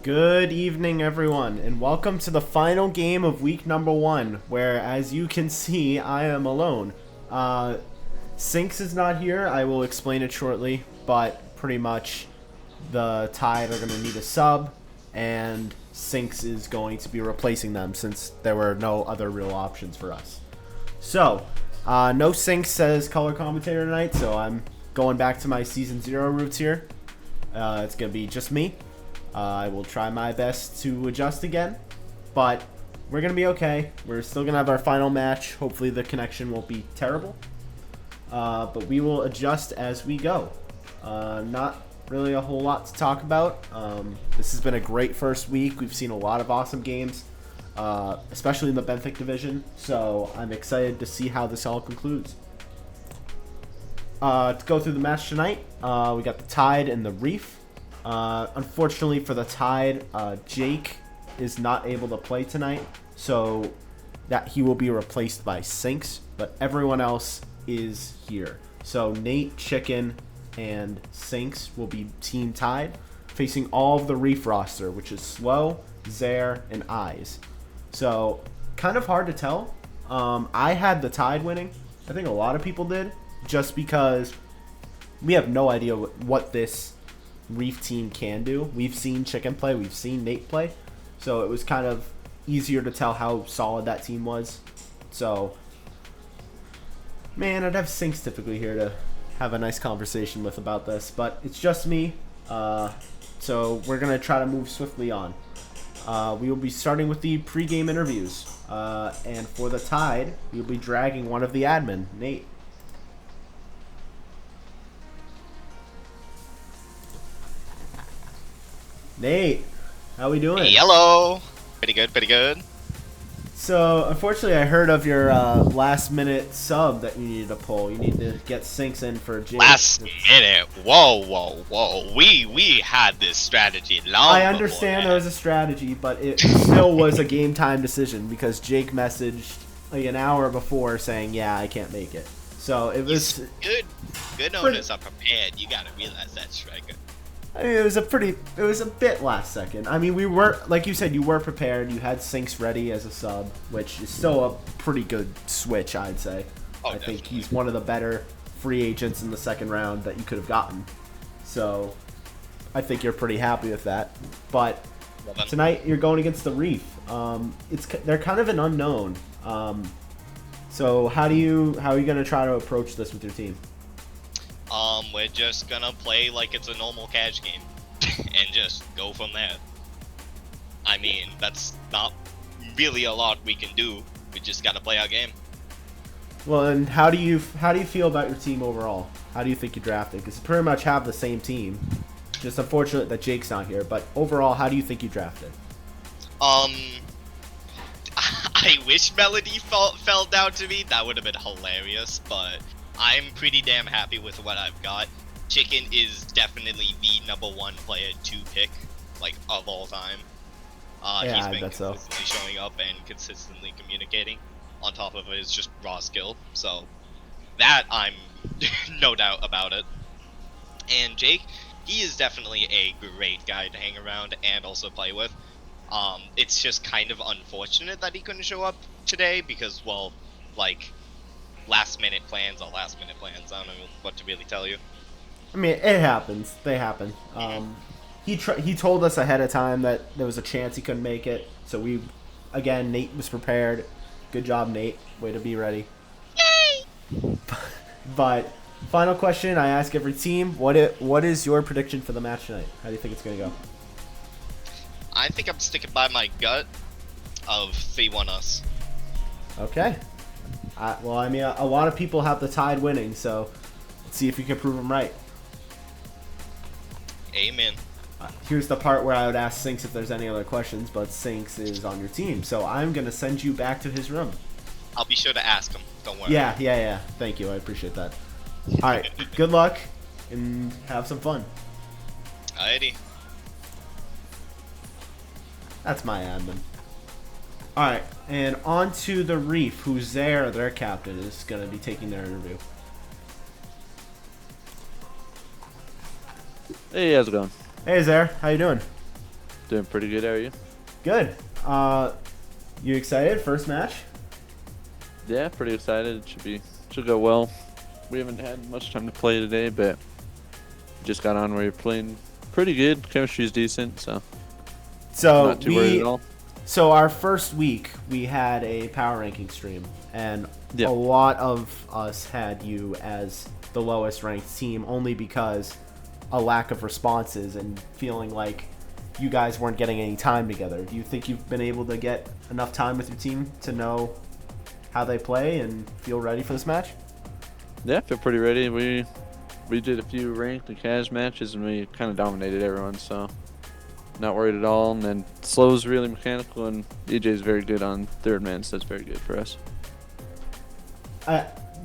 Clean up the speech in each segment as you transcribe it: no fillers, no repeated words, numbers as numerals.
Good evening, everyone, and welcome to the final game of week number 1, where, as you can see, I am alone. Sinks is not here. I will explain it shortly, but pretty much the Tide are going to need a sub, and Sinks is going to be replacing them since there were no other real options for us. So, no Sinks as color commentator tonight, so I'm going back to my Season 0 roots here. It's going to be just me. I will try my best to adjust again, but we're going to be okay. We're still going to have our final match. Hopefully the connection won't be terrible, but we will adjust as we go. Not really a whole lot to talk about. This has been a great first week. We've seen a lot of awesome games, especially in the Benthic division, so I'm excited to see how this all concludes. To go through the match tonight, we got the Tide and the Reef. Unfortunately for the Tide, Jake is not able to play tonight, so that he will be replaced by Sinks, but everyone else is here. So Nate, Chicken, and Sinks will be Team Tide, facing all of the Reef roster, which is Slow, Zaire, and Eyes. So kind of hard to tell. I had the Tide winning. I think a lot of people did, just because we have no idea what this Reef team can do. We've seen Chicken play, we've seen Nate play, so it was kind of easier to tell how solid that team was. So, man, I'd have Sinks typically here to have a nice conversation with about this, but it's just me, so we're going to try to move swiftly on. We will be starting with the pre-game interviews, and for the Tide, we'll be dragging one of the admin, Nate. Nate, how we doing? Hello. Pretty good, pretty good. So, unfortunately, I heard of your last-minute sub that you needed to pull. You need to get Sinks in for Jake. Last minute. Whoa. We had this strategy long I understand before, there was a strategy, but it still was a game-time decision because Jake messaged like an hour before saying, yeah, I can't make it. So, it was... Good owners are prepared. You gotta realize that, Striker. I mean, it was a bit last second. I mean, we were, like you said, you were prepared. You had Sinks ready as a sub, which is still a pretty good switch, I'd say. I think he's one of the better free agents in the second round that you could have gotten. So, I think you're pretty happy with that. But tonight, you're going against the Reef. They're kind of an unknown. So, how are you going to try to approach this with your team? We're just gonna play like it's a normal cash game and just go from there. I mean, that's not really a lot we can do. We just gotta play our game. Well, and how do you feel about your team overall? How do you think you drafted? Because you pretty much have the same team. Just unfortunate that Jake's not here, but overall, how do you think you drafted? I wish Melody fell down to me. That would have been hilarious, but I'm pretty damn happy with what I've got. Chicken is definitely the #1 player to pick, like, of all time. Yeah, he's I been bet so. consistently showing up and consistently communicating, on top of his just raw skill. So, that I'm no doubt about it. And Jake, he is definitely a great guy to hang around and also play with. It's just kind of unfortunate that he couldn't show up today because, well, like, last minute plans. I don't know what to really tell you. I mean, it happens. They happen. He told us ahead of time that there was a chance he couldn't make it. So again, Nate was prepared. Good job, Nate. Way to be ready. Yay! But final question I ask every team: What is your prediction for the match tonight? How do you think it's gonna go? I think I'm sticking by my gut of 3-1 us. Okay. Well, I mean, a lot of people have the Tide winning, so let's see if you can prove them right. Amen. Here's the part where I would ask Sinks if there's any other questions, but Sinks is on your team, so I'm going to send you back to his room. I'll be sure to ask him. Don't worry. Yeah. Thank you. I appreciate that. All right. Good luck, and have some fun. Alrighty. That's my admin. All right, and on to the Reef, who's their captain, is going to be taking their interview. Hey, how's it going? Hey, Zaire. How you doing? Doing pretty good, how are you? Good. You excited? First match? Yeah, pretty excited. It should go well. We haven't had much time to play today, but just got on where you're playing pretty good. Chemistry's decent, so So not too worried at all. So our first week we had a power ranking stream, and Yeah. a lot of us had you as the lowest ranked team only because a lack of responses and feeling like you guys weren't getting any time together. Do you think you've been able to get enough time with your team to know how they play and feel ready for this match? Yeah, I feel pretty ready. We did a few ranked and cash matches, and we kind of dominated everyone, so not worried at all. And then Slow's really mechanical, and EJ's very good on third man, so that's very good for us.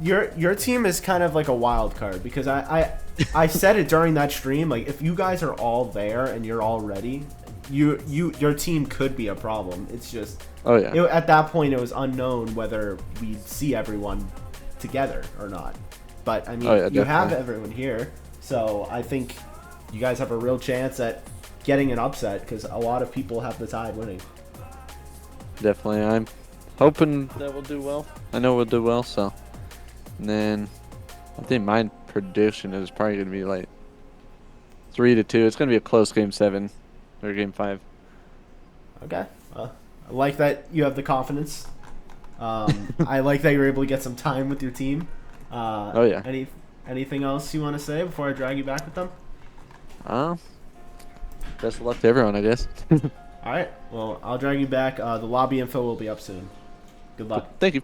Your team is kind of like a wild card because I said it during that stream, like if you guys are all there and you're all ready, your team could be a problem. It's just at that point it was unknown whether we'd see everyone together or not. But I mean, you have everyone here, so I think you guys have a real chance at getting an upset because a lot of people have the Tide winning. Definitely, I'm hoping that we'll do well. I know we'll do well, so. And then I think my prediction is probably going to be like 3-2. It's going to be a close game 7 or game 5. Okay. I like that you have the confidence. I like that you're able to get some time with your team. Anything else you want to say before I drag you back with them? Best of luck to everyone, I guess. All right. Well, I'll drag you back. The lobby info will be up soon. Good luck. Thank you.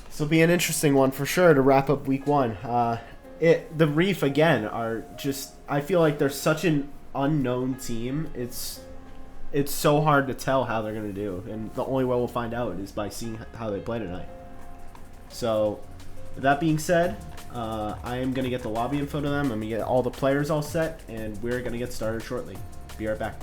This will be an interesting one for sure to wrap up week 1. The Reef again are just. I feel like they're such an unknown team. It's so hard to tell how they're gonna do, and the only way we'll find out is by seeing how they play tonight. So, with that being said, I am gonna get the lobby info to them. I'm gonna get all the players all set, and we're gonna get started shortly. Be right back.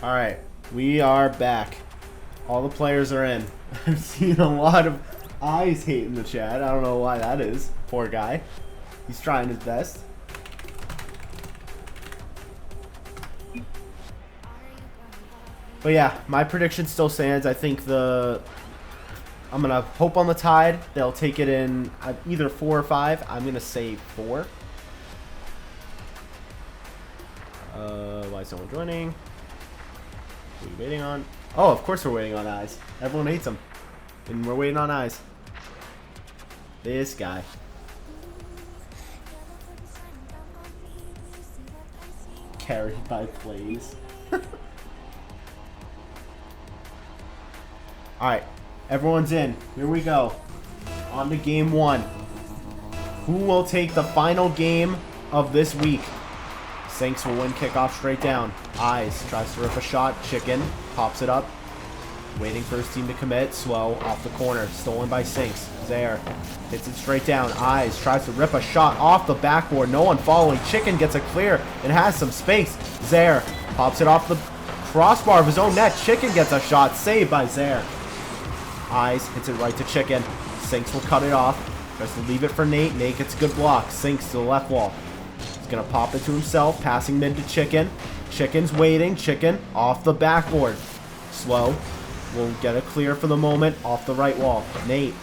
All right, we are back. All the players are in. I've seen a lot of eyes hate in the chat. I don't know why that is. Poor guy. He's trying his best. But yeah, my prediction still stands. I think I'm gonna hope on the Tide. They'll take it in either 4 or 5. I'm gonna say 4. Why is no one joining? What are we waiting on? Oh, of course we're waiting on Eyes. Everyone hates him. And we're waiting on Eyes. This guy. Carried by plays. Alright. Everyone's in. Here we go. On to game 1. Who will take the final game of this week? Sinks will win kickoff straight down. Eyes tries to rip a shot. Chicken pops it up. Waiting for his team to commit. Slow off the corner. Stolen by Sinks. Zaire hits it straight down. Eyes tries to rip a shot off the backboard. No one following. Chicken gets a clear and has some space. Zaire pops it off the crossbar of his own net. Chicken gets a shot. Saved by Zaire. Eyes hits it right to Chicken. Sinks will cut it off. Tries to leave it for Nate. Nate gets a good block. Sinks to the left wall. He's going to pop it to himself. Passing mid to Chicken. Chicken's waiting. Chicken off the backboard. Slow. Will get a clear for the moment off the right wall. Nate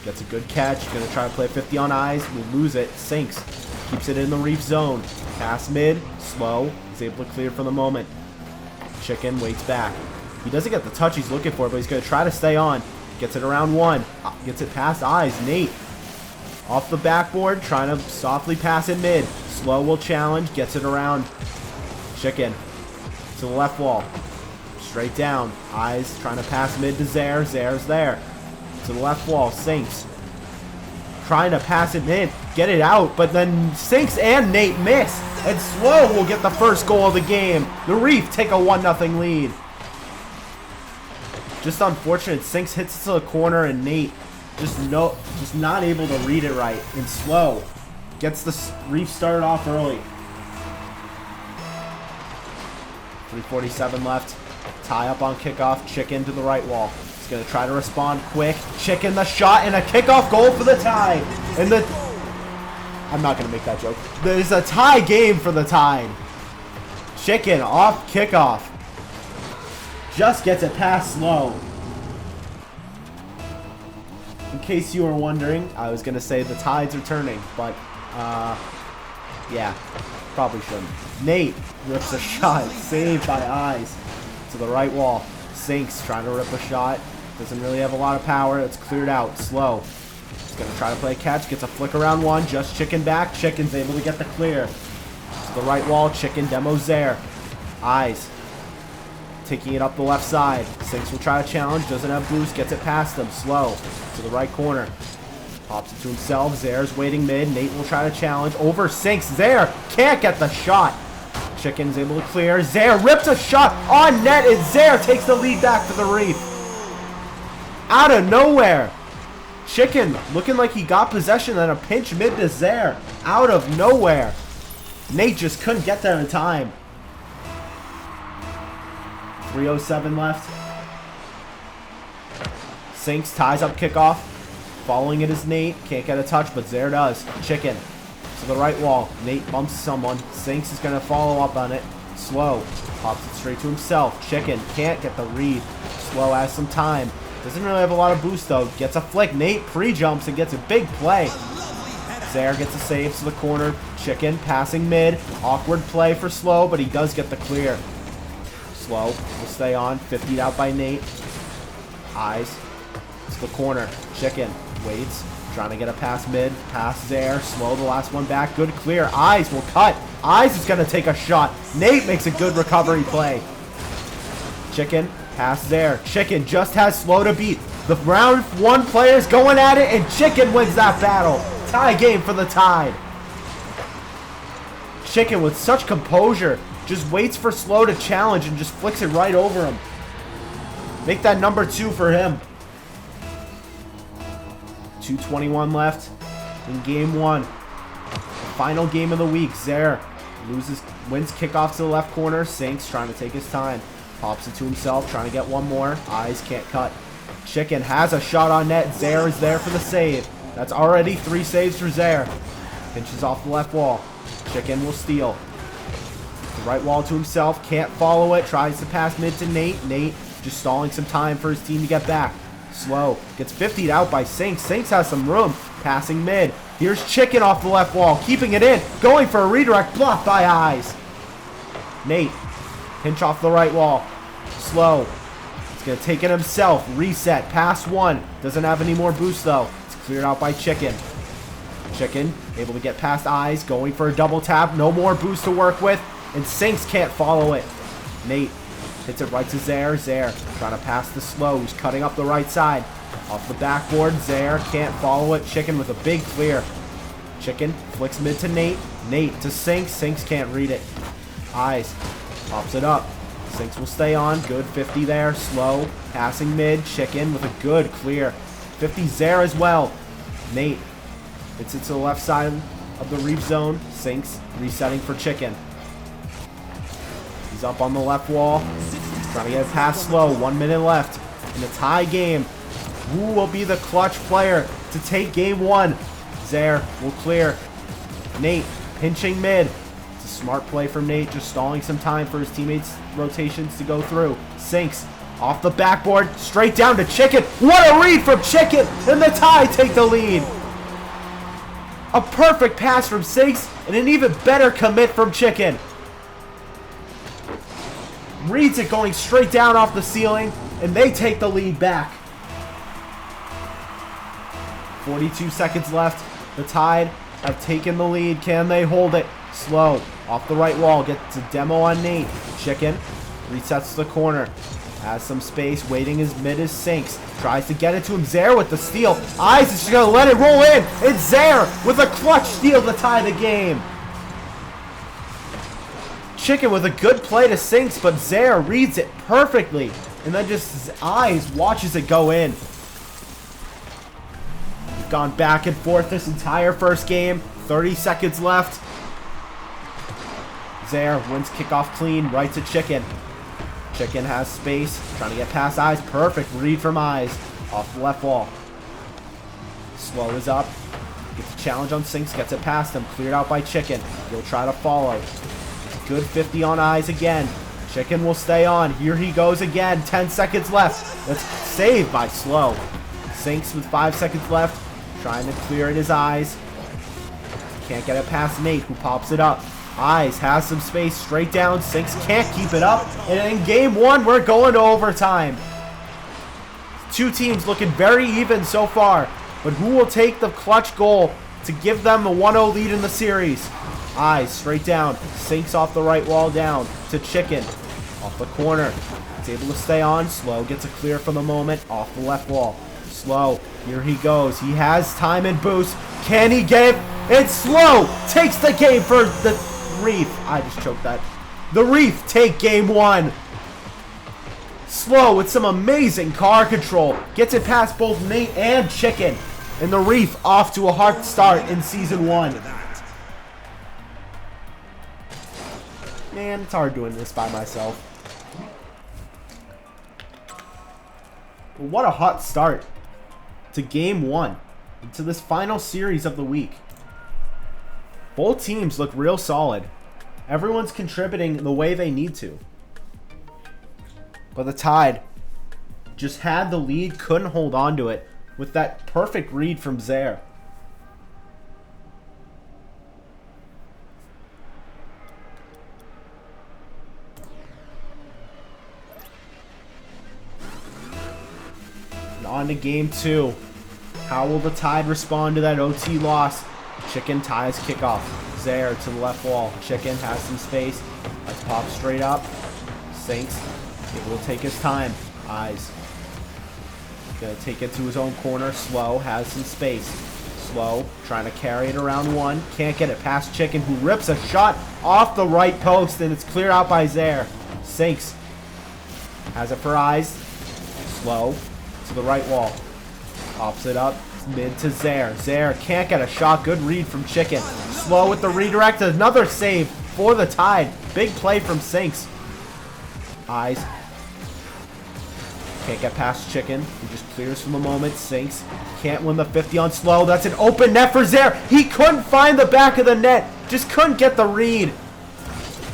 gets a good catch. Going to try to play 50 on Eyes. Will lose it. Sinks. Keeps it in the Reef zone. Pass mid. Slow. He's able to clear for the moment. Chicken waits back. He doesn't get the touch he's looking for, but he's going to try to stay on. Gets it around one. Gets it past Eyes. Nate off the backboard. Trying to softly pass it mid. Slow will challenge. Gets it around Chicken to the left wall. Straight down. Eyes trying to pass mid to Zaire. Zaire's there. To the left wall. Sinks. Trying to pass it mid. Get it out. But then Sinks and Nate miss. And Slow will get the first goal of the game. The Reef take a 1-0 lead. Just unfortunate. Sinks hits it to the corner and Nate just not able to read it right. And Slow gets the Reef started off early. 3:47 left. Tie up on kickoff. Chicken to the right wall. He's going to try to respond quick. Chicken the shot and a kickoff goal for the Tide. And I'm not going to make that joke. There's a tie game for the Tide. Chicken off kickoff. Just gets it past Slow. In case you were wondering, I was going to say the Tides are turning, but yeah, probably shouldn't. Nate rips a shot. Saved by Eyes. To the right wall. Sinks trying to rip a shot. Doesn't really have a lot of power. It's cleared out. Slow. He's going to try to play a catch. Gets a flick around one. Just Chicken back. Chicken's able to get the clear. To the right wall. Chicken demos there. Eyes. Taking it up the left side. Sinks will try to challenge. Doesn't have boost. Gets it past him. Slow. To the right corner. Pops it to himself. Zaire's waiting mid. Nate will try to challenge. Over Sinks. Zaire can't get the shot. Chicken's able to clear. Zaire rips a shot on net, and Zaire takes the lead back to the Reef. Out of nowhere. Chicken looking like he got possession and a pinch mid to Zaire. Out of nowhere. Nate just couldn't get there in time. 3:07 left. Sinks ties up kickoff. Following it is Nate. Can't get a touch, but Zaire does. Chicken to the right wall. Nate bumps someone. Sinks is going to follow up on it. Slow. Pops it straight to himself. Chicken can't get the read. Slow has some time. Doesn't really have a lot of boost though. Gets a flick. Nate pre-jumps and gets a big play. Zaire gets a save to the corner. Chicken passing mid. Awkward play for Slow, but he does get the clear. Slow will stay on. 50'd out by Nate. Eyes to the corner. Chicken waits. Trying to get a pass mid. Pass Zaire. Slow the last one back. Good clear. Eyes will cut. Eyes is going to take a shot. Nate makes a good recovery play. Chicken. Pass Zaire. Chicken just has Slow to beat. The round one players going at it, and Chicken wins that battle. Tie game for the Tide. Chicken with such composure just waits for Slow to challenge and just flicks it right over him. Make that number 2 for him. 2:21 left in game 1. Final game of the week. Zaire wins kickoff to the left corner. Sinks trying to take his time. Pops it to himself, trying to get one more. Eyes can't cut. Chicken has a shot on net. Zaire is there for the save. That's already 3 saves for Zaire. Pinches off the left wall. Chicken will steal. The right wall to himself. Can't follow it. Tries to pass mid to Nate. Nate just stalling some time for his team to get back. Slow. Gets 50'd out by Sinks. Sinks has some room. Passing mid. Here's Chicken off the left wall. Keeping it in. Going for a redirect. Blocked by Eyes. Nate. Pinch off the right wall. Slow. He's going to take it himself. Reset. Pass 1. Doesn't have any more boost though. It's cleared out by Chicken. Chicken able to get past Eyes. Going for a double tap. No more boost to work with. And Sinks can't follow it. Nate hits it right to Zaire. Zaire trying to pass the Slow, who's cutting up the right side. Off the backboard. Zaire can't follow it. Chicken with a big clear. Chicken flicks mid to Nate. Nate to Sinks. Sinks can't read it. Eyes. Pops it up. Sinks will stay on. Good 50 there. Slow. Passing mid. Chicken with a good clear. 50 Zare as well. Nate. It's to the left side of the Reef zone. Sinks. Resetting for Chicken. He's up on the left wall. Trying to get it past Slow. 1 minute left in a tie game. Who will be the clutch player to take game one? Zare will clear. Nate pinching mid. It's a smart play from Nate, just stalling some time for his teammates' rotations to go through. Sinks off the backboard, straight down to Chicken. What a read from Chicken! And the tie take the lead. A perfect pass from Sinks and an even better commit from Chicken. Reads it going straight down off the ceiling, and they take the lead back. 42 seconds left. The Tide have taken the lead. Can they hold it? Slow. Off the right wall. Gets a demo on Nate. Chicken resets the corner. Has some space. Waiting as mid as Sinks. Tries to get it to him. Zare with the steal. Eyes is just going to let it roll in. It's Zare with a clutch steal to tie the game. Chicken with a good play to Sinks, but Zare reads it perfectly. And then just his eyes watches it go in. Gone back and forth this entire first game. 30 seconds left. Zare wins kickoff clean. Right to Chicken. Chicken has space. Trying to get past Eyes. Perfect read from Eyes. Off the left wall. Slow is up. Gets a challenge on Sinks. Gets it past him. Cleared out by Chicken. He'll try to follow. Good 50 on Eyes again. Chicken will stay on. Here he goes again. 10 seconds left. That's saved by Slow. Sinks with 5 seconds left. Trying to clear it his Eyes. Can't get it past Nate, who pops it up. Eyes has some space straight down. Sinks can't keep it up. And in game one, we're going to overtime. Two teams looking very even so far. But who will take the clutch goal to give them a 1-0 lead in the series? Eyes straight down. Sinks off the right wall down to Chicken. Off the corner. It's able to stay on. Slow gets a clear for the moment. Off the left wall. Slow. Here he goes. He has time and boost. Can he get it? It's Slow. Takes the game for the Reef. I just choked that. The Reef take game one. Slow with some amazing car control. Gets it past both Nate and Chicken. And the Reef off to a hot start in season one. Man, it's hard doing this by myself. What a hot start to game one, to this final series of the week. Both teams look real solid. Everyone's contributing the way they need to. But the Tide just had the lead, couldn't hold on to it with that perfect read from Zare. And on to game two. How will the Tide respond to that OT loss? Chicken ties kickoff. Zare to the left wall. Chicken has some space. Let's pop straight up. Sinks. It will take his time. Eyes. Gonna take it to his own corner. Slow has some space. Slow trying to carry it around one. Can't get it past Chicken, who rips a shot off the right post, and it's cleared out by Zare. Sinks has it for Eyes. Slow to the right wall. Pops it up. Mid to Zare. Zare can't get a shot. Good read from Chicken. Slow with the redirect. Another save for the Tide. Big play from Sinks. Eyes. Can't get past Chicken. He just clears from the moment. Sinks can't win the 50 on Slow. That's an open net for Zare. He couldn't find the back of the net. Just couldn't get the read.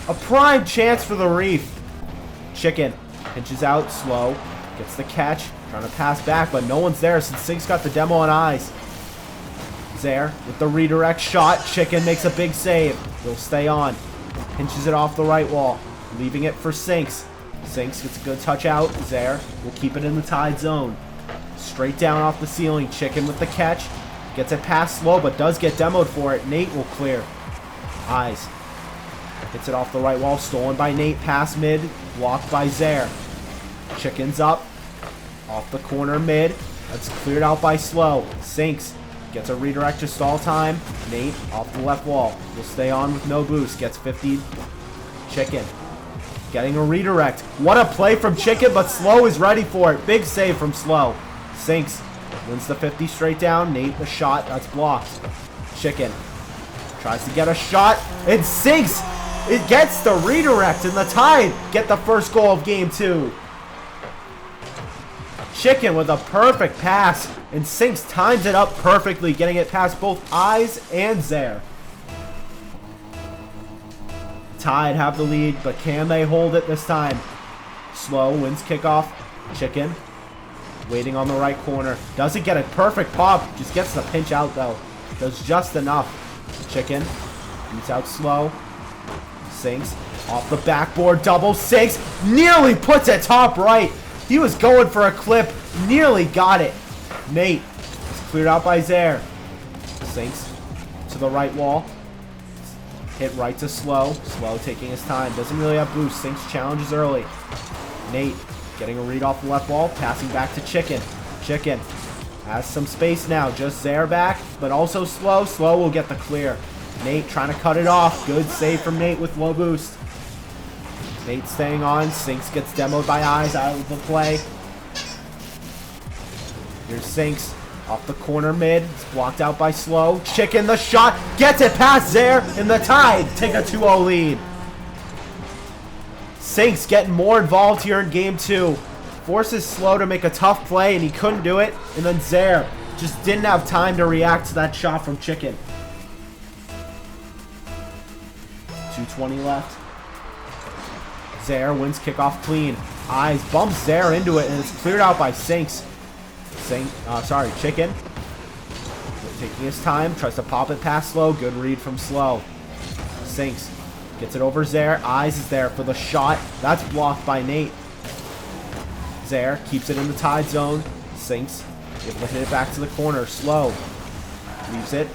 A prime chance for the Reef. Chicken pinches out. Slow gets the catch. Trying to pass back, but no one's there since Sinks got the demo on Eyes. Zare with the redirect shot. Chicken makes a big save. He'll stay on. Pinches it off the right wall. Leaving it for Sinks. Sinks gets a good touch out. Zare will keep it in the Tide zone. Straight down off the ceiling. Chicken with the catch. Gets it past Slow, but does get demoed for it. Nate will clear. Eyes. Hits it off the right wall. Stolen by Nate. Pass mid. Blocked by Zare. Chicken's up. Off the corner mid. That's cleared out by Slow. Sinks Gets a redirect to stall time. Nate off the left wall. Will stay on with no boost. Gets 50. Chicken. Getting a redirect. What a play from Chicken, but Slow is ready for it. Big save from Slow. Sinks. Wins the 50 straight down. Nate, the shot. That's blocked. Chicken. Tries to get a shot. It sinks. It gets the redirect, and the Tide get the first goal of game 2. Chicken with a perfect pass, and Sinks times it up perfectly, getting it past both Eyes and Zaire. Tide have the lead, but can they hold it this time? Slow wins kickoff. Chicken waiting on the right corner. Doesn't get a perfect pop, just gets the pinch out though. Does just enough. Chicken beats out Slow. Sinks off the backboard, double Sinks. Nearly puts it top right. He was going for a clip, nearly got it. Nate is cleared out by Zaire. Sinks to the right wall. Hit right to Slow. Slow taking his time. Doesn't really have boost. Sinks challenges early. Nate getting a read off the left wall. Passing back to Chicken. Chicken has some space now. Just Zaire back, but also Slow. Slow will get the clear. Nate trying to cut it off. Good save from Nate with low boost. Nate staying on. Sinks gets demoed by Eyes out of the play. Here's Sinks off the corner mid. It's blocked out by Slow. Chicken the shot. Gets it past Zaire, and the Tide take a 2-0 lead. Sinks getting more involved here in game 2. Forces Slow to make a tough play, and he couldn't do it. And then Zaire just didn't have time to react to that shot from Chicken. 2:20 left. Zaire wins kickoff clean. Eyes bumps Zaire into it, and it's cleared out by Sinks. Chicken. Taking his time, tries to pop it past Slow. Good read from Slow. Sinks gets it over Zaire. Eyes is there for the shot. That's blocked by Nate. Zaire keeps it in the Tide zone. Sinks able to hit it back to the corner. Slow leaves it,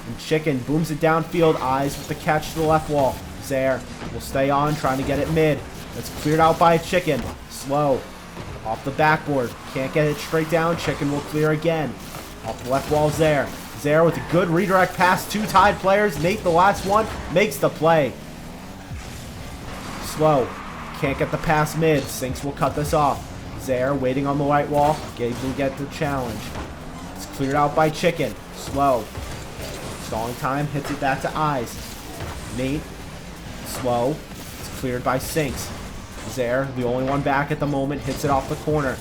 and Chicken booms it downfield. Eyes with the catch to the left wall. Zaire will stay on, trying to get it mid. It's cleared out by Chicken. Slow off the backboard. Can't get it straight down. Chicken will clear again. Off the left wall, Zaire. Zaire with a good redirect pass. 2 Tide players. Nate, the last one, makes the play. Slow can't get the pass mid. Sinks will cut this off. Zaire waiting on the right wall. Gabe will get the challenge. It's cleared out by Chicken. Slow. Stalling time. Hits it back to Eyes. Nate. Slow. It's cleared by Sinks. Zaire, the only one back at the moment, hits it off the corner.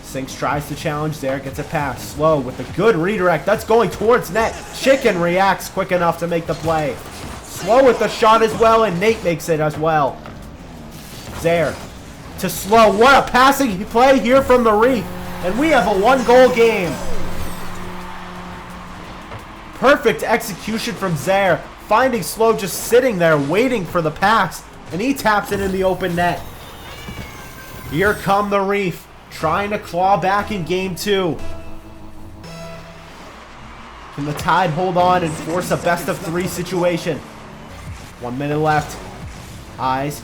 Sinks tries to challenge. Zaire gets a pass. Slow with a good redirect. That's going towards net. Chicken reacts quick enough to make the play. Slow with the shot as well, and Nate makes it as well. Zaire to Slow. What a passing play here from the Reef. And we have a 1-goal game. Perfect execution from Zaire. Finding Slow just sitting there waiting for the pass. And he taps it in the open net. Here come the Reef, trying to claw back in game 2. Can the Tide hold on and force a best-of-3 situation? 1 minute left. Eyes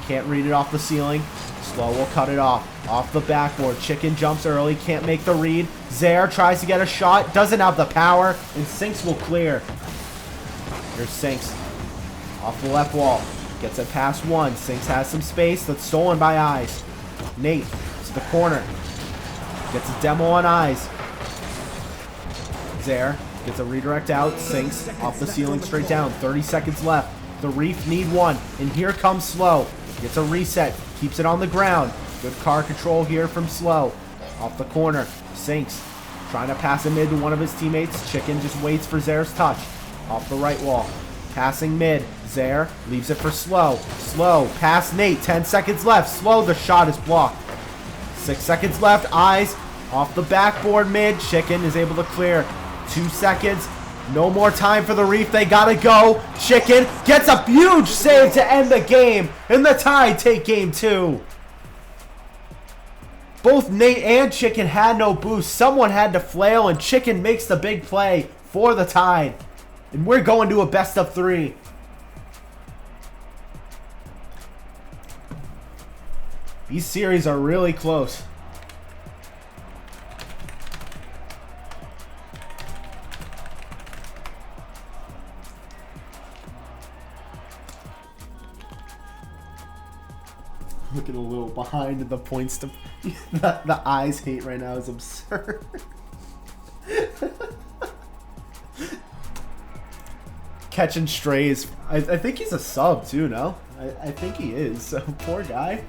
can't read it off the ceiling. Slow will cut it off. Off the backboard. Chicken jumps early, can't make the read. Zaire tries to get a shot, doesn't have the power, and Sinks will clear. Here's Sinks off the left wall. Gets it past 1. Sinks has some space. That's stolen by Eyes. Nate to the corner. Gets a demo on Eyes. Zaire gets a redirect out. Sinks off the ceiling straight down. 30 seconds left. The Reef need 1. And here comes Slow. Gets a reset. Keeps it on the ground. Good car control here from Slow. Off the corner. Sinks trying to pass it mid to one of his teammates. Chicken just waits for Zaire's touch. Off the right wall. Passing mid. Zaire leaves it for Slow. Slow past Nate. 10 seconds left. Slow, the shot is blocked. 6 seconds left. Eyes off the backboard mid. Chicken is able to clear. 2 seconds. No more time for the Reef. They gotta go. Chicken gets a huge save to end the game. And the Tide take game 2. Both Nate and Chicken had no boost. Someone had to flail, and Chicken makes the big play for the Tide. And we're going to a best-of-3. These series are really close. Looking a little behind the points to the eyes hate right now is absurd. Catching strays. I think he's a sub too, no? I think he is, so poor guy.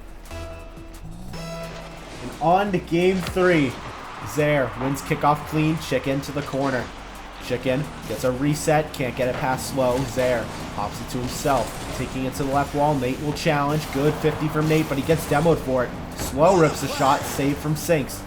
And on to game 3. Zaire wins kickoff clean. Chicken to the corner. Chicken gets a reset. Can't get it past Slow. Zaire pops it to himself. Taking it to the left wall. Nate will challenge. Good 50 from Nate, but he gets demoed for it. Slow rips a shot. Saved from Sinks.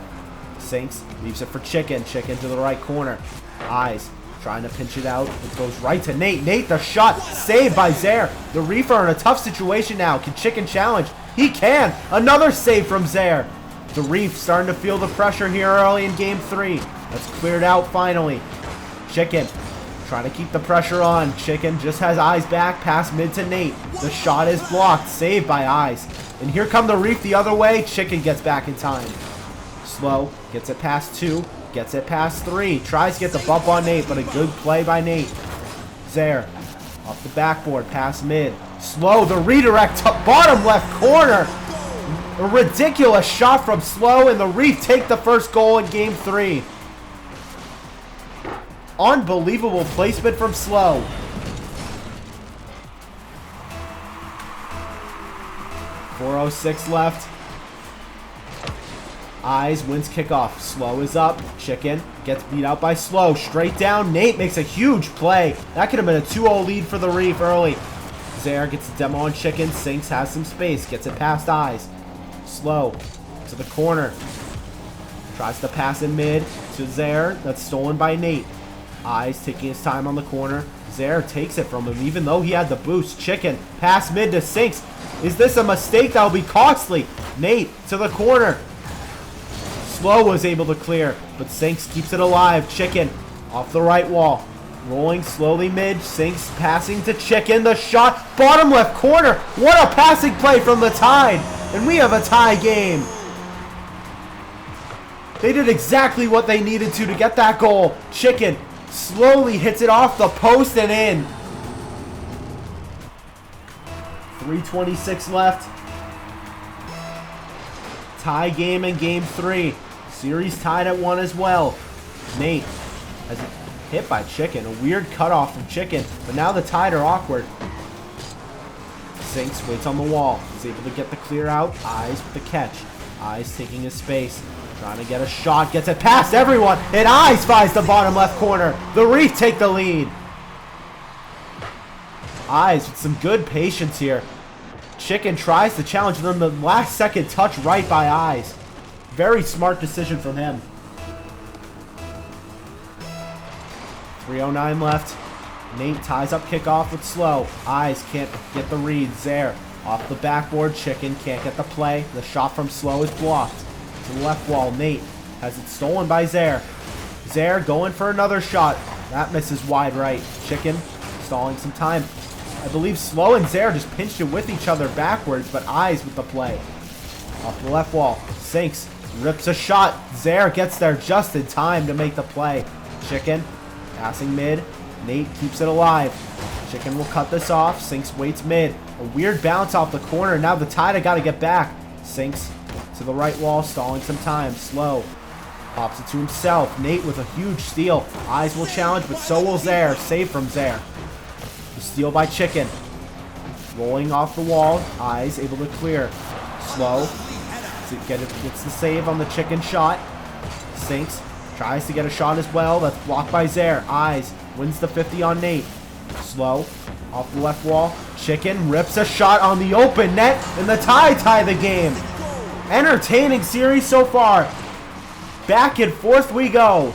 Sinks leaves it for Chicken. Chicken to the right corner. Eyes trying to pinch it out. It goes right to Nate. Nate, the shot. Saved by Zaire. The Reef are in a tough situation now. Can Chicken challenge? He can. Another save from Zaire. The Reef starting to feel the pressure here early in game 3. That's cleared out finally. Chicken trying to keep the pressure on. Chicken just has Eyes back. Pass mid to Nate. The shot is blocked. Saved by Eyes. And here come the Reef the other way. Chicken gets back in time. Slow. Gets it past 2. Gets it past 3. Tries to get the bump on Nate, but a good play by Nate. Zaire off the backboard. Pass mid. Slow. The redirect to bottom left corner. A ridiculous shot from Slow, and the Reef take the first goal in game 3. Unbelievable placement from Slow. .406 left. Eyes wins kickoff. Slow is up. Chicken gets beat out by Slow. Straight down. Nate makes a huge play. That could have been a 2-0 lead for the Reef early. Zaire gets a demo on Chicken. Sinks has some space. Gets it past Eyes. Slow to the corner. Tries to pass in mid to Zaire. That's stolen by Nate. Eyes taking his time on the corner. Zaire takes it from him even though he had the boost. Chicken pass mid to Sinks. Is this a mistake that will be costly? Nate to the corner. Slow was able to clear, but Sinks keeps it alive. Chicken off the right wall. Rolling slowly mid. Sinks passing to Chicken. The shot. Bottom left corner. What a passing play from the Tide. And we have a tie game. They did exactly what they needed to get that goal. Chicken slowly hits it off the post and in. 3:26 left. Tie game in game 3. Series tied at 1 as well. Nate has it hit by Chicken. A weird cutoff from Chicken, but now the Tide are awkward. Sinks waits on the wall. He's able to get the clear out. Eyes with the catch. Eyes taking his space. Trying to get a shot. Gets it past everyone. And Eyes finds the bottom left corner. The Reef take the lead. Eyes with some good patience here. Chicken tries to challenge them. The last second touch right by Eyes. Very smart decision from him. 3:09 left. Nate ties up kickoff with Slow. Eyes can't get the read. Zaire off the backboard. Chicken can't get the play. The shot from Slow is blocked. To the left wall. Nate has it stolen by Zaire. Zaire going for another shot. That misses wide right. Chicken stalling some time. I believe Slow and Zaire just pinched it with each other backwards, but Eyes with the play. Off the left wall. Sinks rips a shot. Zaire gets there just in time to make the play. Chicken passing mid. Nate keeps it alive. Chicken will cut this off. Sinks waits mid. A weird bounce off the corner. Now the Tide have got to get back. Sinks to the right wall, stalling some time. Slow pops it to himself. Nate with a huge steal. Eyes will challenge, but so will Zaire. Save from Zaire. The steal by Chicken. Rolling off the wall. Eyes able to clear. Slow. Gets the save on the Chicken shot. Sinks tries to get a shot as well. That's blocked by Zaire. Eyes wins the 50 on Nate. Slow off the left wall. Chicken rips a shot on the open net, and the Tide tie the game. Entertaining series so far. Back and forth we go.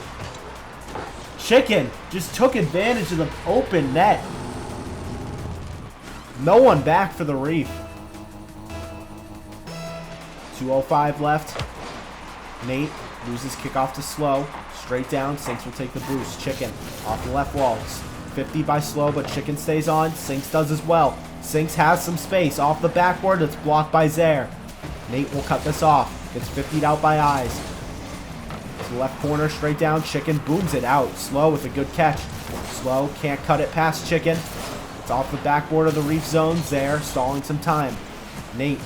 Chicken just took advantage of the open net. No one back for the Reef. 2:05 left. Nate loses kickoff to Slow. Straight down. Sinks will take the boost. Chicken off the left wall. 50 by Slow, but Chicken stays on. Sinks does as well. Sinks has some space off the backboard. It's blocked by Zaire. Nate will cut this off. Gets 50'd out by Eyes. To the left corner, straight down. Chicken booms it out. Slow with a good catch. Slow can't cut it past Chicken. It's off the backboard of the Reef zone. Zaire stalling some time. Nate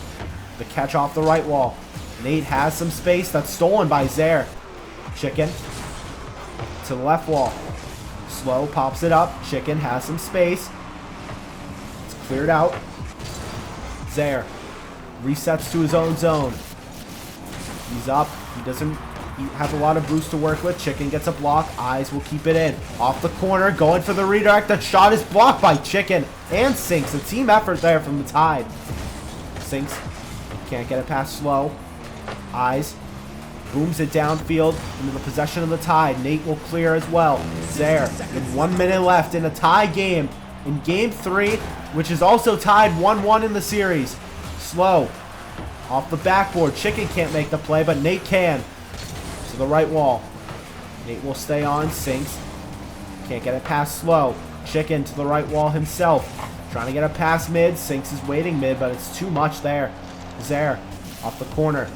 The catch off the right wall. Nate has some space. That's stolen by Zaire. Chicken to the left wall. Slow pops it up. Chicken has some space. It's cleared out. Zaire resets to his own zone. He's up. He doesn't have a lot of boost to work with. Chicken gets a block. Eyes will keep it in. Off the corner, going for the redirect. That shot is blocked by Chicken and Sinks. A team effort there from the Tide. Sinks can't get it past Slow. Eyes booms it downfield into the possession of the Tide. Nate will clear as well. Zaire, with 1 minute left in a tie game in game 3, which is also tied 1-1 in the series. Slow off the backboard. Chicken can't make the play, but Nate can. To the right wall. Nate will stay on. Sinks can't get it past Slow. Chicken to the right wall himself. Trying to get it past mid. Sinks is waiting mid, but it's too much there. Zaire off the corner.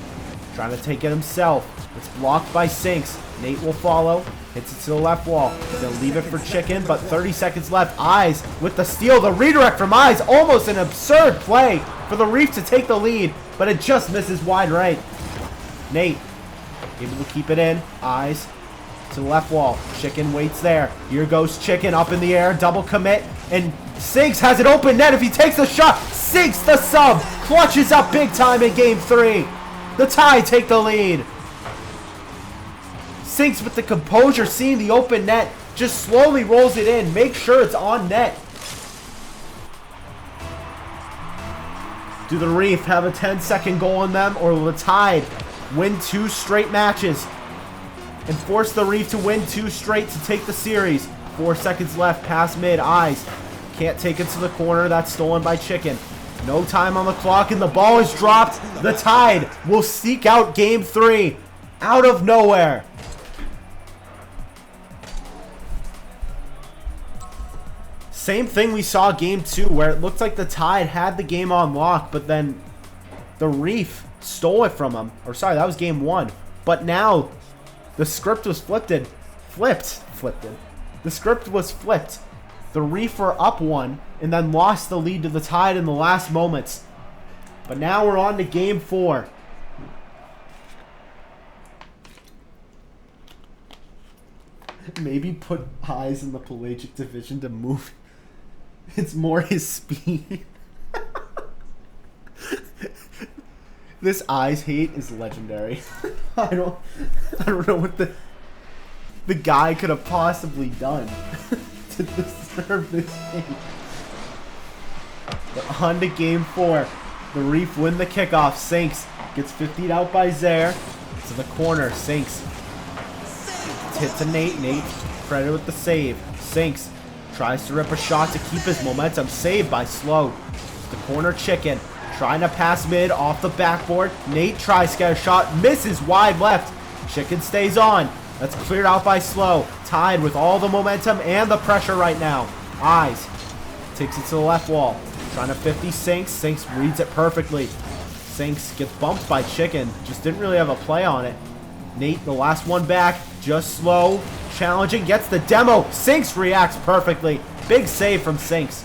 Trying to take it himself. It's blocked by Sinks. Nate will follow. Hits it to the left wall. He's going to leave it for Chicken, but 30 seconds left. Eyes with the steal. The redirect from Eyes. Almost an absurd play for the Reef to take the lead, but it just misses wide right. Nate able to keep it in. Eyes to the left wall. Chicken waits there. Here goes Chicken up in the air. Double commit. And Sinks has an open net if he takes the shot. Sinks, the sub, clutches up big time in game 3. The Tide take the lead. Sinks with the composure, seeing the open net, just slowly rolls it in. Make sure it's on net. Do the Reef have a 10-second goal in them, or will the Tide win 2 straight matches and force the Reef to win 2 straight to take the series? 4 seconds left, past mid. Eyes can't take it to the corner. That's stolen by Chicken. No time on the clock, and the ball is dropped. The Tide will seek out game 3 out of nowhere. Same thing we saw game 2, where it looked like the Tide had the game on lock, but then the Reef stole it from them. Or sorry, that was game 1. But now the script was flipped. The script was flipped. The Reef were up 1 and then lost the lead to the Tide in the last moments. But now we're on to game 4. Maybe put Eyes in the Pelagic Division to move. It's more his speed. This Eyes hate is legendary. I don't know what the guy could have possibly done to deserve this hate. But on to game 4. The Reef win the kickoff. Sinks gets 50'd out by Zaire. To the corner. Sinks. It's hit to Nate. Nate credited with the save. Sinks tries to rip a shot to keep his momentum. Saved by Slow. The corner. Chicken trying to pass mid off the backboard. Nate tries to get a shot. Misses wide left. Chicken stays on. That's cleared out by Slow. Tide with all the momentum and the pressure right now. Eyes takes it to the left wall. Trying to 50 Sinks. Sinks reads it perfectly. Sinks gets bumped by Chicken. Just didn't really have a play on it. Nate, the last one back. Just Slow. Challenging. Gets the demo. Sinks reacts perfectly. Big save from Sinks.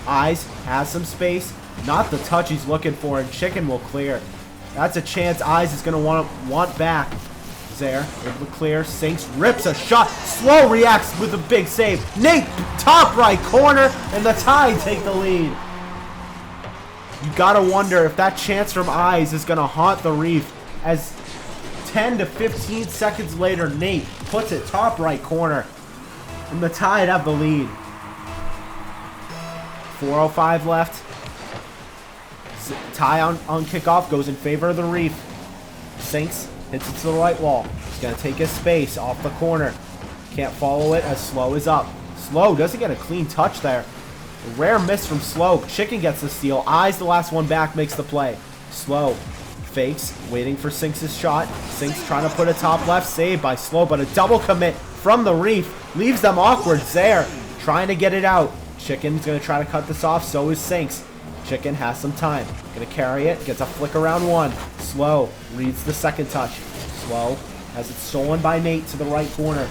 Eyes has some space. Not the touch he's looking for, and Chicken will clear. That's a chance Eyes is going to want back. Zaire able to clear. Sinks rips a shot. Slow reacts with a big save. Nate, top right corner, and the Tide take the lead. You gotta wonder if that chance from Eyes is gonna haunt the Reef, as 10 to 15 seconds later, Nate puts it top right corner, and the Tide have the lead. 4:05 left. Tie on kickoff goes in favor of the Reef. Sinks hits it to the right wall. He's going to take his space off the corner. Can't follow it as Slow is up. Slow doesn't get a clean touch there. A rare miss from Slow. Chicken gets the steal. Eyes the last one back, makes the play. Slow fakes, waiting for Sinks' shot. Sinks trying to put a top left. Saved by Slow, but a double commit from the Reef leaves them awkward. Zaire trying to get it out. Chicken's going to try to cut this off. So is Sinks. Chicken has some time. Gonna carry it. Gets a flick around 1. Slow reads the second touch. Slow has it stolen by Nate to the right corner.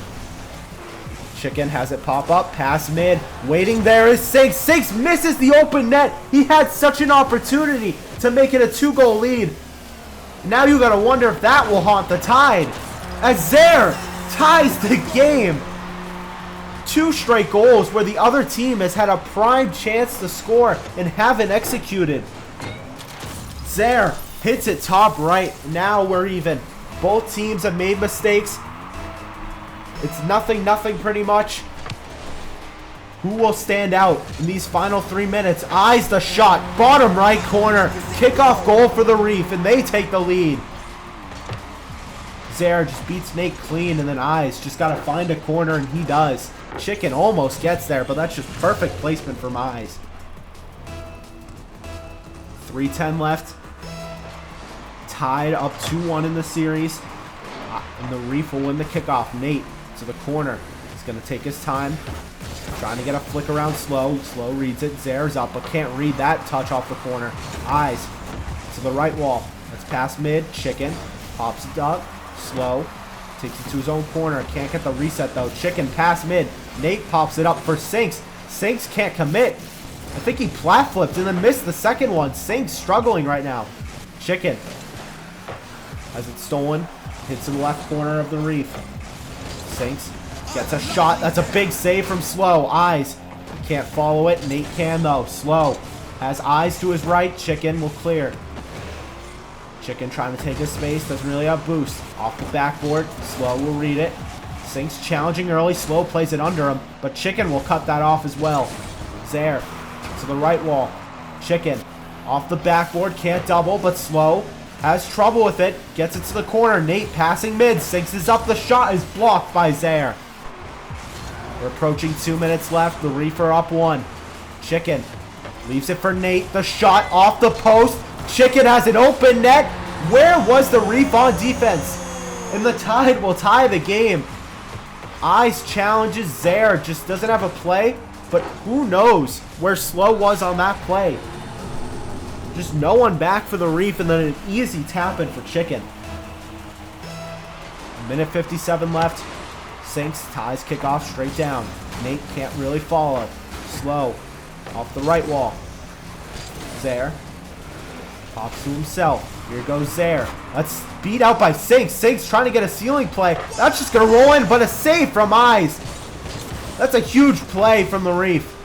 Chicken has it pop up. Pass mid. Waiting there is Sinks. Sinks misses the open net. He had such an opportunity to make it a 2-goal lead. Now you gotta wonder if that will haunt the Tide, as Zaire ties the game. 2 straight goals where the other team has had a prime chance to score and haven't executed. Zaire hits it top right. Now we're even. Both teams have made mistakes. It's 0-0 pretty much. Who will stand out in these final 3 minutes? Eyes the shot. Bottom right corner. Kickoff goal for the Reef, and they take the lead. Zaire just beats Nate clean, and then Eyes just got to find a corner, and he does. Chicken almost gets there, but that's just perfect placement from Eyes. 3:10 left. Tied up 2-1 in the series. And the Reef will win the kickoff. Nate to the corner. He's going to take his time. Trying to get a flick around Slow. Slow reads it. Zaire's up, but can't read that touch off the corner. Eyes to the right wall. That's past mid. Chicken pops it up. Slow takes it to his own corner. Can't get the reset though. Chicken past mid. Nate pops it up for Sinks. Sinks can't commit. I think he plat flipped and then missed the second one. Sinks struggling right now. Chicken has it stolen. Hits in the left corner of the Reef. Sinks gets a shot. That's a big save from Slow. Eyes can't follow it. Nate can though. Slow has Eyes to his right. Chicken will clear. Chicken trying to take his space. Doesn't really have boost. Off the backboard. Slow will read it. Sinks challenging early. Slow plays it under him. But Chicken will cut that off as well. Zaire to the right wall. Chicken off the backboard. Can't double, but Slow has trouble with it. Gets it to the corner. Nate passing mid. Sinks is up. The shot is blocked by Zaire. We're approaching 2 minutes left. The Reef are up 1. Chicken leaves it for Nate. The shot off the post. Chicken has an open net. Where was the Reef on defense? And the Tide will tie the game. Eyes challenges Zaire. Just doesn't have a play. But who knows where Slow was on that play. Just no one back for the Reef, and then an easy tap in for Chicken. Minute 57 left. Sinks ties kickoff straight down. Nate can't really follow. Slow off the right wall. Zaire pops to himself. Here goes Zaire. That's beat out by Sinks. Sinks trying to get a ceiling play. That's just going to roll in, but a save from Eyes. That's a huge play from the Reef.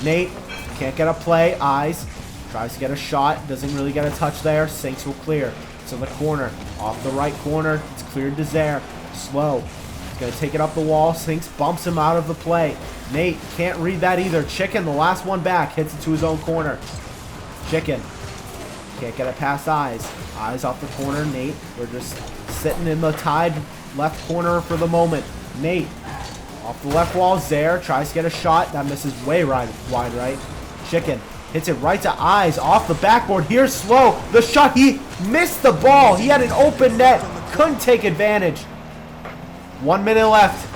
Nate can't get a play. Eyes tries to get a shot. Doesn't really get a touch there. Sinks will clear. To the corner. Off the right corner. It's cleared to Zaire. Slow. He's going to take it up the wall. Sinks bumps him out of the play. Nate can't read that either. Chicken, the last one back, hits it to his own corner. Chicken can't get it past Eyes. Eyes off the corner. Nate, we're just sitting in the Tide left corner for the moment. Nate off the left wall. Zaire tries to get a shot. That misses way wide right. Chicken hits it right to Eyes off the backboard. Here's Slow. The shot. He missed the ball. He had an open net. Couldn't take advantage. 1 minute left.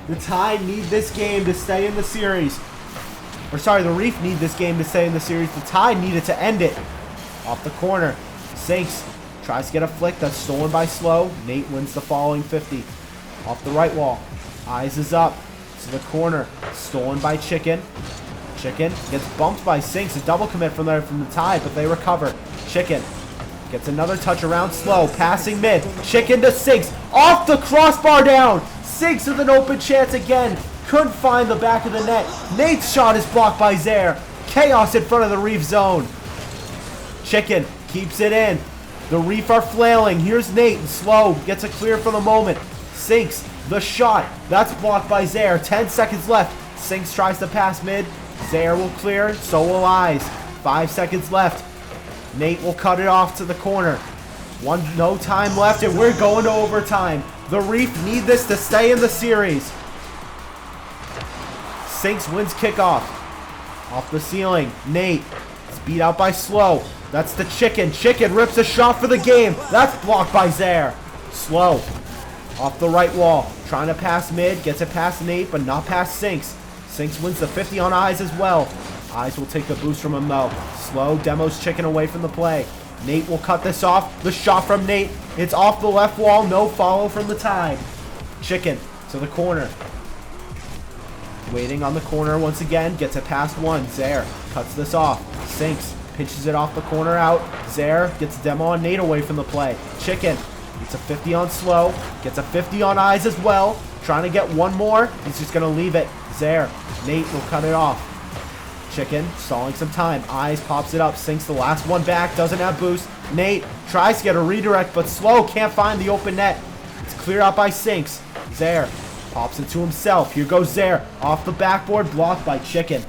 The Tide need this game to stay in the series. Or sorry, the Reef need this game to stay in the series. The Tide needed to end it. Off the corner. Sinks tries to get a flick. That's stolen by Slow. Nate wins the following 50. Off the right wall. Eyes is up. To the corner. Stolen by Chicken. Chicken gets bumped by Sinks. A double commit from the Tide, but they recover. Chicken gets another touch around Slow. Passing mid. Chicken to Sinks. Off the crossbar down. Sinks with an open chance again. Couldn't find the back of the net. Nate's shot is blocked by Zaire. Chaos in front of the Reef zone. Chicken keeps it in. The Reef are flailing. Here's Nate. Slow gets a clear for the moment. Sinks the shot. That's blocked by Zaire. 10 seconds left. Sinks tries to pass mid. Zaire will clear. So will Eyes. 5 seconds left. Nate will cut it off to the corner. No time left, and we're going to overtime. The Reef need this to stay in the series. Sinks wins kickoff. Off the ceiling. Nate is beat out by Slow. That's the Chicken. Chicken rips a shot for the game. That's blocked by Zaire. Slow off the right wall. Trying to pass mid. Gets it past Nate, but not past Sinks. Sinks wins the 50 on Eyes as well. Eyes will take the boost from him though. Slow demos Chicken away from the play. Nate will cut this off. The shot from Nate. It's off the left wall. No follow from the Tide. Chicken to the corner. Waiting on the corner once again. Gets it past one. Zaire cuts this off. Sinks Pitches it off the corner out. Zaire gets Demo on Nate away from the play. Chicken gets a 50 on Slow. Gets a 50 on Eyes as well. Trying to get one more. He's just going to leave it. Zaire. Nate will cut it off. Chicken stalling some time. Eyes pops it up. Sinks the last one back. Doesn't have boost. Nate tries to get a redirect, but Slow can't find the open net. It's cleared out by Sinks. Zaire pops it to himself. Here goes Zaire. Off the backboard. Blocked by Chicken.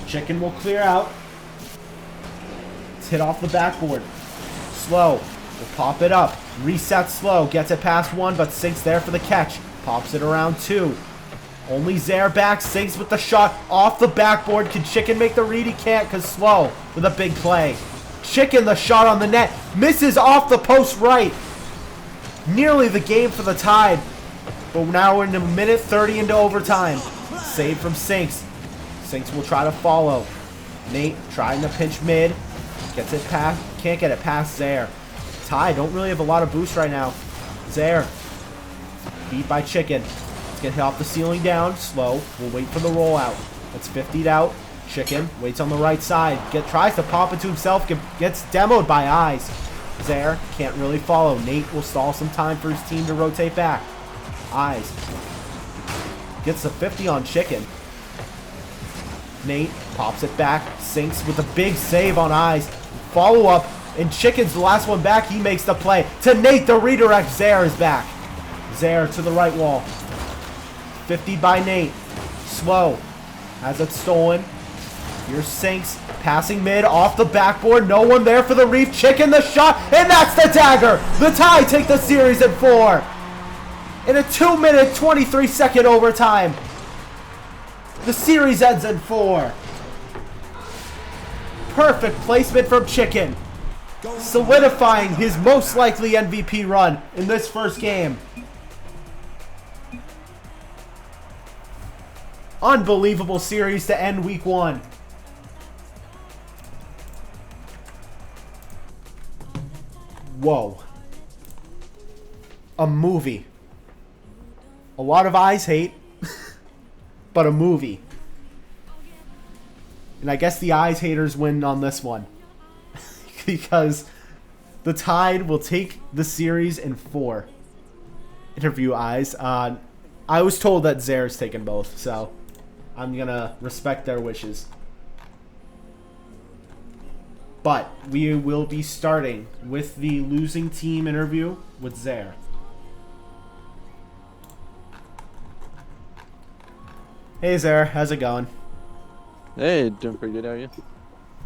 Chicken will clear out. It's hit off the backboard. Slow will pop it up. Reset Slow. Gets it past one, but Sinks there for the catch. Pops it around two. Only Zaire back. Sinks with the shot off the backboard. Can Chicken make the read? He can't because Slow with a big play. Chicken, the shot on the net. Misses off the post right. Nearly the game for the Tide. But now we're in a minute 30 into overtime. Save from Sinks. Sinks will try to follow. Nate trying to pinch mid. Gets it past. Can't get it past Zaire. Tide don't really have a lot of boost right now. Zaire. Beat by Chicken. Get hit off the ceiling down. Slow. We'll wait for the rollout. It's 50'd out. Chicken waits on the right side. Tries to pop it to himself. Gets demoed by Eyes. Zaire can't really follow. Nate will stall some time for his team to rotate back. Eyes. Gets the 50 on Chicken. Nate pops it back. Sinks with a big save on Eyes. Follow up. And Chicken's the last one back. He makes the play. To Nate, the redirect. Zaire is back. Zaire to the right wall. 50 by Nate. Slow. Has it stolen. Here's Sinks. Passing mid off the backboard. No one there for the Reef. Chicken the shot. And that's the dagger. The Tide take the series in 4. In a 2-minute, 23-second overtime. The series ends in 4. Perfect placement from Chicken. Solidifying his most likely MVP run in this first game. Unbelievable series to end week 1. Whoa. A movie. A lot of Eyes hate, but a movie. And I guess the Eyes haters win on this one. Because the Tide will take the series in 4. Interview Eyes. I was told that Zaire's taken both, so I'm going to respect their wishes. But we will be starting with the losing team interview with Zaire. Hey Zaire, how's it going? Hey, doing pretty good, how are you?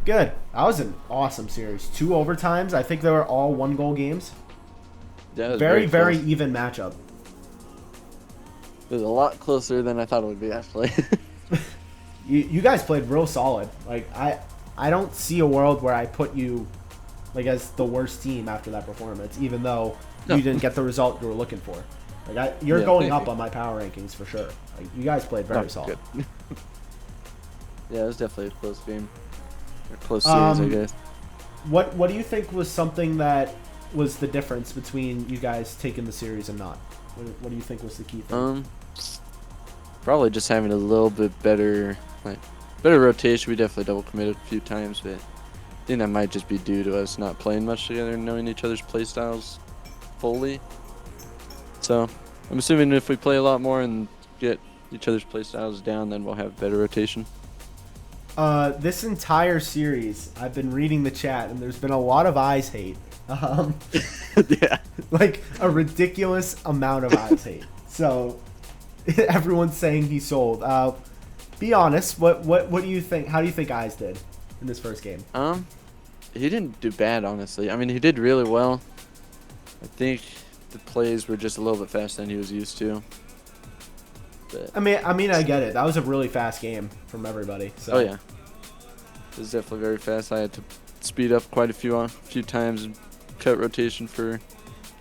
Good. That was an awesome series. 2 overtimes. I think they were all 1-goal games. Yeah, it was Very, very close. even matchup. It was a lot closer than I thought it would be, actually. You guys played real solid. Like I don't see a world where I put you like as the worst team after that performance, even though you didn't get the result you were looking for. Like you're going up on my power rankings for sure. Like you guys played very solid. Good. Yeah, it was definitely a close game. Or close series, I guess. What do you think was something that was the difference between you guys taking the series and not? What do you think was the key thing? Probably just having a little bit better rotation. We definitely double committed a few times, but I think that might just be due to us not playing much together and knowing each other's play styles fully. So I'm assuming if we play a lot more and get each other's play styles down, then we'll have better rotation. This entire series, I've been reading the chat, and there's been a lot of Eyes hate. Yeah. Like a ridiculous amount of Eyes hate. So everyone's saying he sold. Be honest. What do you think? How do you think Eyes did in this first game? He didn't do bad, honestly. I mean, he did really well. I think the plays were just a little bit faster than he was used to. But I mean, I get it. That was a really fast game from everybody. So. Oh yeah, it was definitely very fast. I had to speed up quite a few times and cut rotation for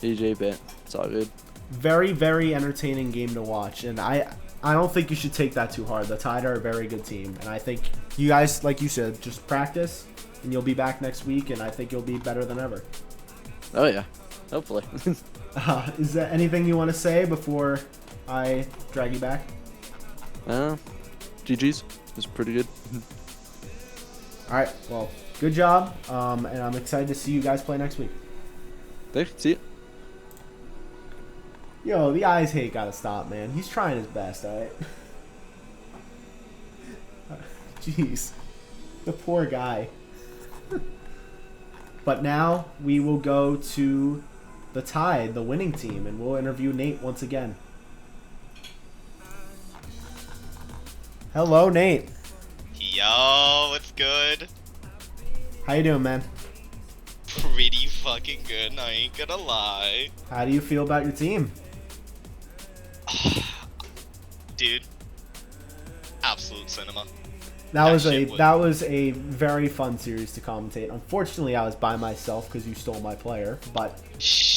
AJ, but it's all good. Very, very entertaining game to watch, and I don't think you should take that too hard. The Tide are a very good team, and I think you guys, like you said, just practice, and you'll be back next week, and I think you'll be better than ever. Oh yeah, hopefully. Is there anything you want to say before I drag you back? GG's. It's pretty good. All right. Well, good job. And I'm excited to see you guys play next week. Thanks. See you. Yo, the eyes hate gotta stop, man. He's trying his best, all right? Jeez. The poor guy. But now we will go to the Tide, the winning team, and we'll interview Nate once again. Hello, Nate. Yo, what's good? How you doing, man? Pretty fucking good, I ain't gonna lie. How do you feel about your team? Dude, absolute cinema. That was shit a very fun series to commentate. Unfortunately, I was by myself because you stole my player, but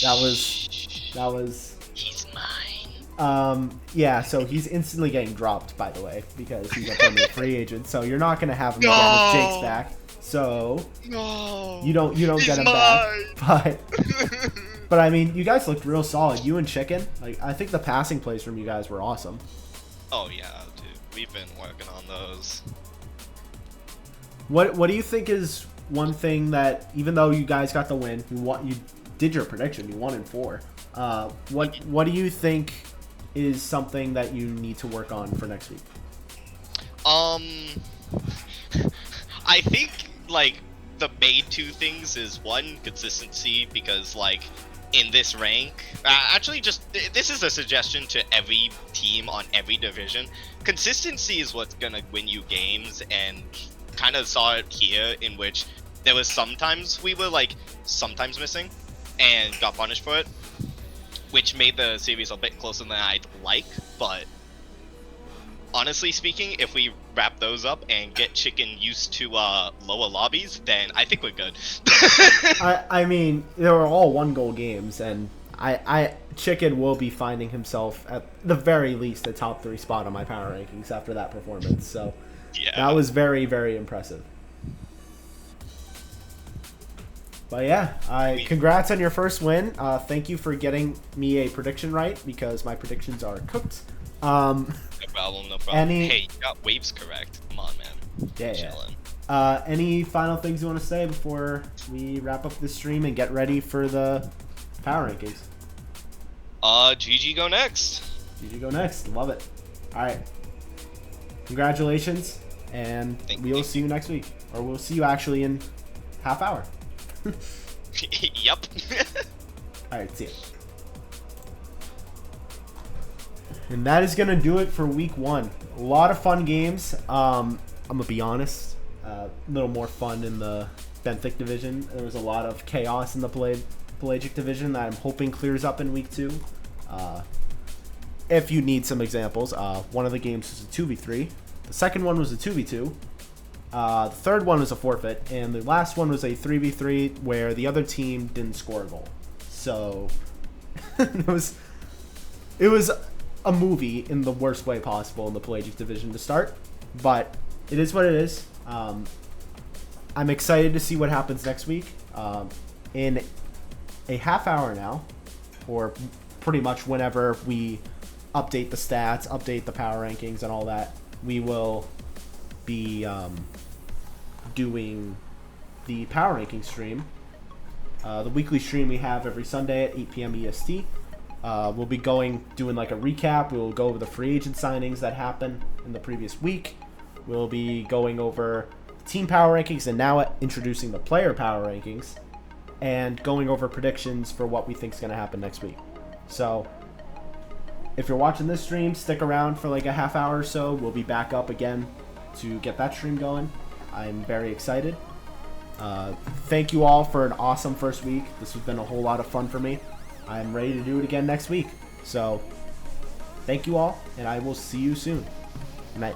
that was He's mine. yeah, so he's instantly getting dropped, by the way, because he's a permanent free agent. So you're not gonna have him again with Jake's back. So No. you don't get him back. But I mean, you guys looked real solid. You and Chicken, like I think the passing plays from you guys were awesome. Oh yeah, dude. We've been working on those. What do you think is one thing that, even though you guys got the win, you did your prediction, you won in 4. What do you think is something that you need to work on for next week? I think like the main 2 things is 1, consistency, because like in this rank, actually just this is a suggestion to every team on every division. Consistency is what's gonna win you games, and kind of saw it here, in which there was sometimes we were like sometimes missing and got punished for it, which made the series a bit closer than I'd like. But honestly speaking, if we wrap those up and get Chicken used to lower lobbies, then I think we're good. I mean, they were all 1-goal games, and Chicken will be finding himself at the very least a top 3 spot on my power rankings after that performance. So Yeah. that was very, very impressive. But yeah, congrats on your first win. Thank you for getting me a prediction right, because my predictions are cooked. No problem. Any- Hey, you got waves correct. Come on, man. Yeah. Chillin'. Any final things you want to say before we wrap up this stream and get ready for the power rankings? GG go next. You go next. Love it. All right. Congratulations, and we'll see you next week. Or we'll see you actually in half hour. Yep. All right, see ya. And that is going to do it for week 1. A lot of fun games. I'm going to be honest. A little more fun in the Benthic division. There was a lot of chaos in the Pelagic division that I'm hoping clears up in week 2. If you need some examples, one of the games was a 2v3. The second one was a 2v2. The third one was a forfeit. And the last one was a 3v3 where the other team didn't score a goal. So it was a movie in the worst way possible in the Pelagic division to start. But it is what it is. I'm excited to see what happens next week. In a half hour now, or pretty much whenever we update the stats, update the power rankings and all that, we will be doing the power ranking stream. The weekly stream we have every Sunday at 8 p.m. EST. We'll be doing like a recap. We'll go over the free agent signings that happened in the previous week. We'll be going over team power rankings and now introducing the player power rankings and going over predictions for what we think is going to happen next week. So if you're watching this stream, stick around for like a half hour or so. We'll be back up again to get that stream going. I'm very excited. Thank you all for an awesome first week. This has been a whole lot of fun for me. I'm ready to do it again next week. So thank you all, and I will see you soon. Good night.